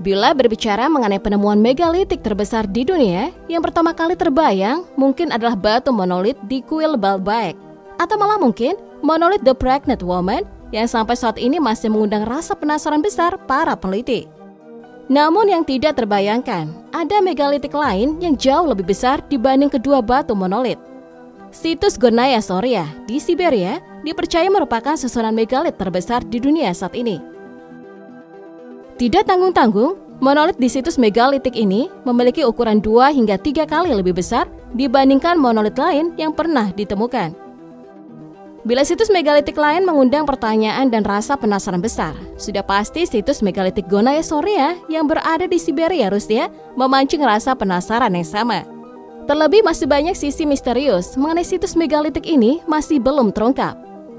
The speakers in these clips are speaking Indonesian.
Bila berbicara mengenai penemuan megalitik terbesar di dunia, yang pertama kali terbayang mungkin adalah batu monolit di kuil Baalbek. Atau malah mungkin monolit The Pregnant Woman yang sampai saat ini masih mengundang rasa penasaran besar para peneliti. Namun yang tidak terbayangkan, ada megalitik lain yang jauh lebih besar dibanding kedua batu monolit. Situs Gornaya Soria di Siberia dipercaya merupakan susunan megalit terbesar di dunia saat ini. Tidak tanggung-tanggung, monolit di situs megalitik ini memiliki ukuran 2 hingga 3 kali lebih besar dibandingkan monolit lain yang pernah ditemukan. Bila situs megalitik lain mengundang pertanyaan dan rasa penasaran besar, sudah pasti situs megalitik Gornaya Soria yang berada di Siberia, Rusia memancing rasa penasaran yang sama. Terlebih masih banyak sisi misterius mengenai situs megalitik ini masih belum terungkap.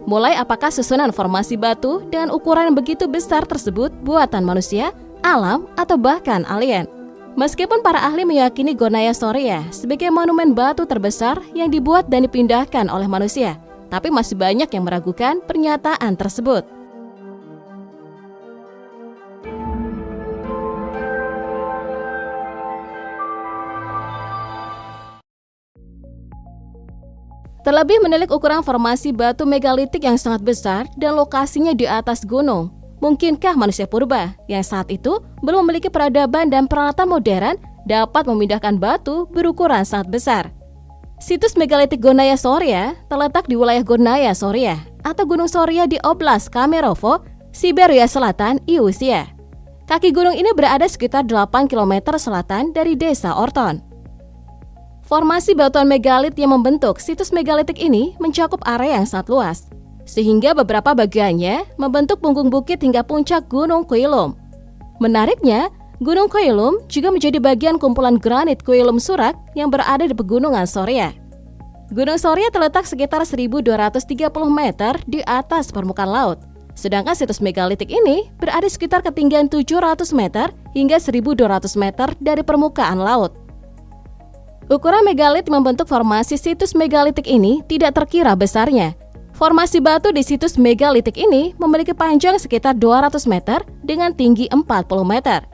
Mulai apakah susunan formasi batu dengan ukuran yang begitu besar tersebut buatan manusia, alam, atau bahkan alien. Meskipun para ahli meyakini Gornaya Soria sebagai monumen batu terbesar yang dibuat dan dipindahkan oleh manusia, tapi masih banyak yang meragukan pernyataan tersebut. Terlebih menilik ukuran formasi batu megalitik yang sangat besar dan lokasinya di atas gunung, mungkinkah manusia purba yang saat itu belum memiliki peradaban dan peralatan modern dapat memindahkan batu berukuran sangat besar? Situs megalitik Gornaya Soria terletak di wilayah Gornaya Soria atau Gunung Soria di Oblast Kemerovo, Siberia Selatan, Rusia. Kaki gunung ini berada sekitar 8 km selatan dari desa Orton. Formasi batuan megalit yang membentuk situs megalitik ini mencakup area yang sangat luas, sehingga beberapa bagiannya membentuk punggung bukit hingga puncak Gunung Koilum. Menariknya, Gunung Koilum juga menjadi bagian kumpulan granit Koilum Surak yang berada di pegunungan Soria. Gunung Soria terletak sekitar 1.230 meter di atas permukaan laut, sedangkan situs megalitik ini berada sekitar ketinggian 700 meter hingga 1.200 meter dari permukaan laut. Ukuran megalit membentuk formasi situs megalitik ini tidak terkira besarnya. Formasi batu di situs megalitik ini memiliki panjang sekitar 200 meter dengan tinggi 40 meter.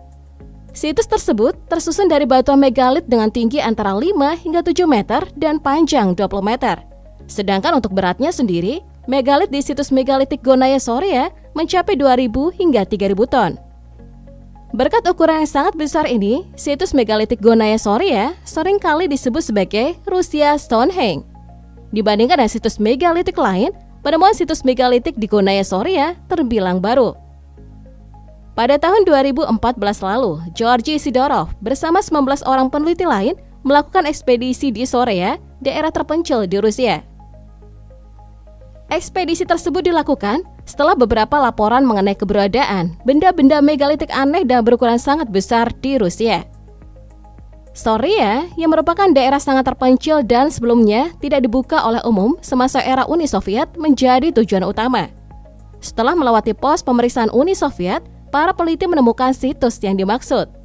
Situs tersebut tersusun dari batuan megalit dengan tinggi antara 5 hingga 7 meter dan panjang 20 meter. Sedangkan untuk beratnya sendiri, megalit di situs megalitik Gornaya Soria mencapai 2.000 hingga 3.000 ton. Berkat ukuran yang sangat besar ini, situs megalitik Gornaya Soria seringkali disebut sebagai Rusia Stonehenge. Dibandingkan dengan situs megalitik lain, penemuan situs megalitik di Gornaya Soria terbilang baru. Pada tahun 2014 lalu, Georgy Sidorov bersama 19 orang peneliti lain melakukan ekspedisi di Soria, daerah terpencil di Rusia. Ekspedisi tersebut dilakukan setelah beberapa laporan mengenai keberadaan benda-benda megalitik aneh dan berukuran sangat besar di Rusia. Soria, yang merupakan daerah sangat terpencil dan sebelumnya tidak dibuka oleh umum semasa era Uni Soviet, menjadi tujuan utama. Setelah melewati pos pemeriksaan Uni Soviet, para peneliti menemukan situs yang dimaksud.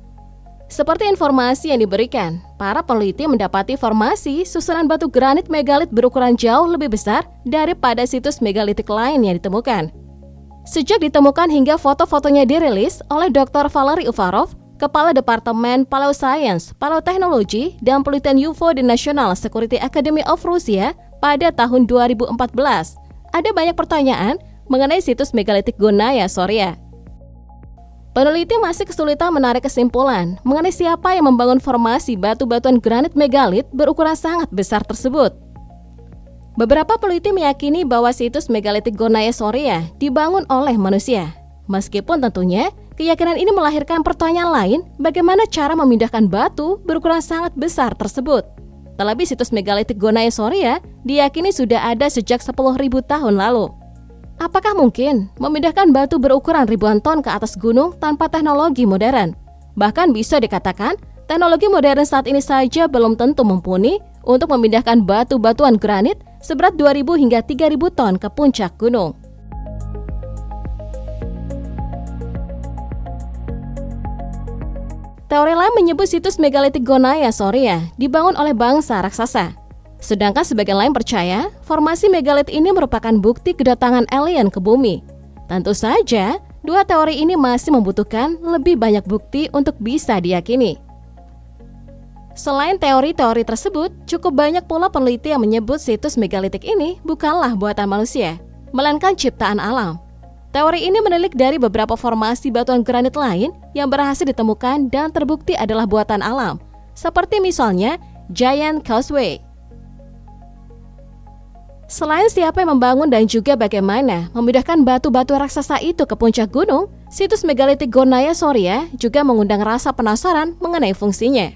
Seperti informasi yang diberikan, para peneliti mendapati formasi susunan batu granit megalit berukuran jauh lebih besar daripada situs megalitik lain yang ditemukan. Sejak ditemukan hingga foto-fotonya dirilis oleh Dr. Valery Uvarov, Kepala Departemen Paleoscience, Paleoteknologi, dan Penelitian UFO di National Security Academy of Russia pada tahun 2014, ada banyak pertanyaan mengenai situs megalitik Gornaya Soria. Peneliti masih kesulitan menarik kesimpulan mengenai siapa yang membangun formasi batu-batuan granit megalit berukuran sangat besar tersebut. Beberapa peneliti meyakini bahwa situs megalitik Gornaya Soria dibangun oleh manusia. Meskipun tentunya keyakinan ini melahirkan pertanyaan lain, bagaimana cara memindahkan batu berukuran sangat besar tersebut. Terlebih situs megalitik Gornaya Soria diyakini sudah ada sejak 10.000 tahun lalu. Apakah mungkin memindahkan batu berukuran ribuan ton ke atas gunung tanpa teknologi modern? Bahkan bisa dikatakan, teknologi modern saat ini saja belum tentu mumpuni untuk memindahkan batu-batuan granit seberat 2.000 hingga 3.000 ton ke puncak gunung. Teori lain menyebut situs megalitik Gornaya Soria dibangun oleh bangsa raksasa. Sedangkan sebagian lain percaya formasi megalit ini merupakan bukti kedatangan alien ke bumi. Tentu saja, dua teori ini masih membutuhkan lebih banyak bukti untuk bisa diyakini. Selain teori-teori tersebut, cukup banyak pula peneliti yang menyebut situs megalitik ini bukanlah buatan manusia, melainkan ciptaan alam. Teori ini menilik dari beberapa formasi batuan granit lain yang berhasil ditemukan dan terbukti adalah buatan alam, seperti misalnya Giant Causeway. Selain siapa yang membangun dan juga bagaimana memindahkan batu-batu raksasa itu ke puncak gunung, situs megalitik Gonaya Soria juga mengundang rasa penasaran mengenai fungsinya.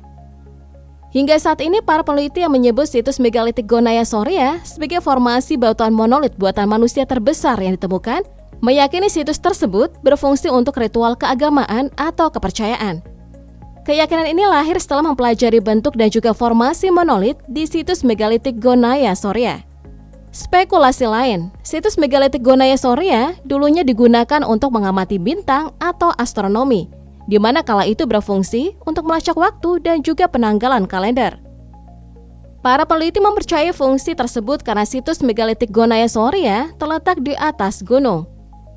Hingga saat ini, para peneliti yang menyebut situs megalitik Gonaya Soria sebagai formasi batuan monolit buatan manusia terbesar yang ditemukan, meyakini situs tersebut berfungsi untuk ritual keagamaan atau kepercayaan. Keyakinan ini lahir setelah mempelajari bentuk dan juga formasi monolit di situs megalitik Gonaya Soria. Spekulasi lain, situs megalitik Gonaya Soria dulunya digunakan untuk mengamati bintang atau astronomi, di mana kala itu berfungsi untuk melacak waktu dan juga penanggalan kalender. Para peneliti mempercayai fungsi tersebut karena situs megalitik Gonaya Soria terletak di atas gunung.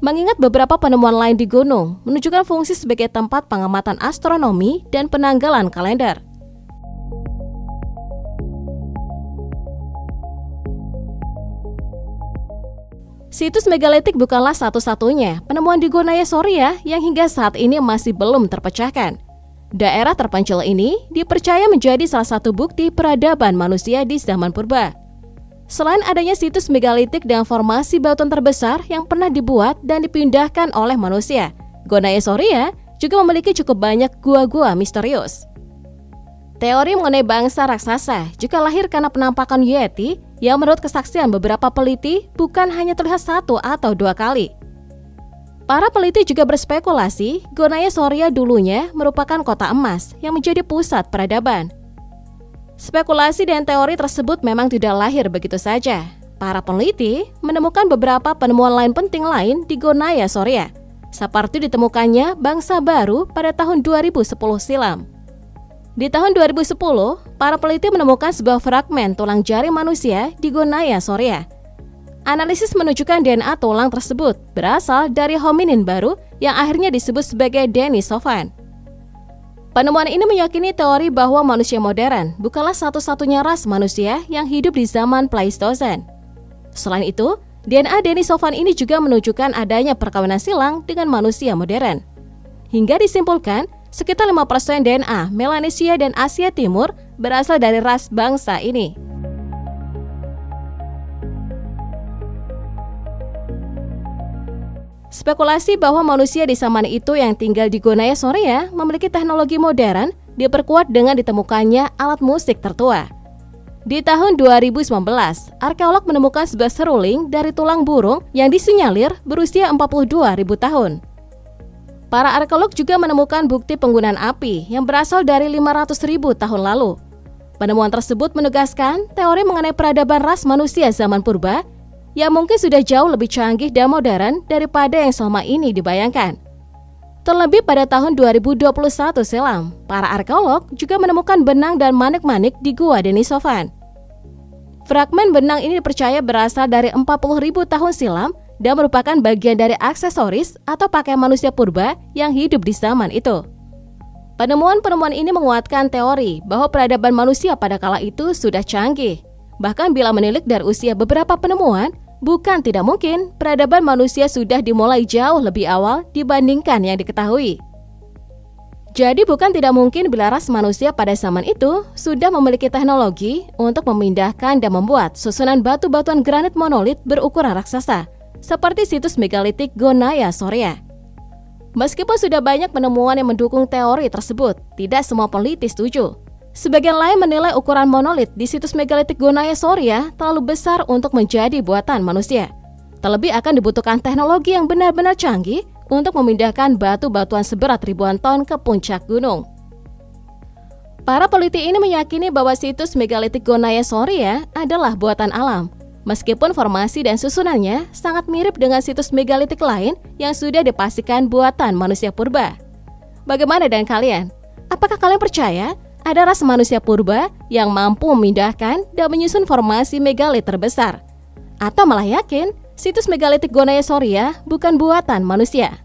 Mengingat beberapa penemuan lain di gunung menunjukkan fungsi sebagai tempat pengamatan astronomi dan penanggalan kalender. Situs megalitik bukanlah satu-satunya penemuan di Gonaya Soria yang hingga saat ini masih belum terpecahkan. Daerah terpencil ini dipercaya menjadi salah satu bukti peradaban manusia di zaman purba. Selain adanya situs megalitik dengan formasi batuan terbesar yang pernah dibuat dan dipindahkan oleh manusia, Gonaya Soria juga memiliki cukup banyak gua-gua misterius. Teori mengenai bangsa raksasa juga lahir karena penampakan Yeti yang menurut kesaksian beberapa peneliti bukan hanya terlihat satu atau dua kali. Para peneliti juga berspekulasi Gonaya Soria dulunya merupakan kota emas yang menjadi pusat peradaban. Spekulasi dan teori tersebut memang tidak lahir begitu saja. Para peneliti menemukan beberapa penemuan lain penting lain di Gonaya Soria, seperti ditemukannya bangsa baru pada tahun 2010 silam. Di tahun 2010, para peneliti menemukan sebuah fragmen tulang jari manusia di Gonaya Soria. Analisis menunjukkan DNA tulang tersebut berasal dari hominin baru yang akhirnya disebut sebagai Denisovan. Penemuan ini meyakini teori bahwa manusia modern bukanlah satu-satunya ras manusia yang hidup di zaman Pleistosen. Selain itu, DNA Denisovan ini juga menunjukkan adanya perkawinan silang dengan manusia modern. Hingga disimpulkan, sekitar 5% DNA Melanesia dan Asia Timur berasal dari ras bangsa ini. Spekulasi bahwa manusia di zaman itu yang tinggal di Gonaya Soria memiliki teknologi modern diperkuat dengan ditemukannya alat musik tertua. Di tahun 2019, arkeolog menemukan sebuah seruling dari tulang burung yang disinyalir berusia 42.000 tahun. Para arkeolog juga menemukan bukti penggunaan api yang berasal dari 500.000 tahun lalu. Penemuan tersebut menegaskan teori mengenai peradaban ras manusia zaman purba yang mungkin sudah jauh lebih canggih dan modern daripada yang selama ini dibayangkan. Terlebih pada tahun 2021 silam, para arkeolog juga menemukan benang dan manik-manik di Gua Denisovan. Fragmen benang ini dipercaya berasal dari 40.000 tahun silam dan merupakan bagian dari aksesoris atau pakaian manusia purba yang hidup di zaman itu. Penemuan-penemuan ini menguatkan teori bahwa peradaban manusia pada kala itu sudah canggih. Bahkan bila menilik dari usia beberapa penemuan, bukan tidak mungkin peradaban manusia sudah dimulai jauh lebih awal dibandingkan yang diketahui. Jadi bukan tidak mungkin bila ras manusia pada zaman itu sudah memiliki teknologi untuk memindahkan dan membuat susunan batu-batuan granit monolit berukuran raksasa, seperti situs megalitik Gonaya Soria. Meskipun sudah banyak penemuan yang mendukung teori tersebut, tidak semua peneliti setuju. Sebagian lain menilai ukuran monolit di situs megalitik Gonaya Soria terlalu besar untuk menjadi buatan manusia. Terlebih akan dibutuhkan teknologi yang benar-benar canggih untuk memindahkan batu-batuan seberat ribuan ton ke puncak gunung. Para peneliti ini meyakini bahwa situs megalitik Gonaya Soria adalah buatan alam, meskipun formasi dan susunannya sangat mirip dengan situs megalitik lain yang sudah dipastikan buatan manusia purba. Bagaimana dengan kalian? Apakah kalian percaya ada ras manusia purba yang mampu memindahkan dan menyusun formasi megalit terbesar? Atau malah yakin situs megalitik Gonaya Soria bukan buatan manusia?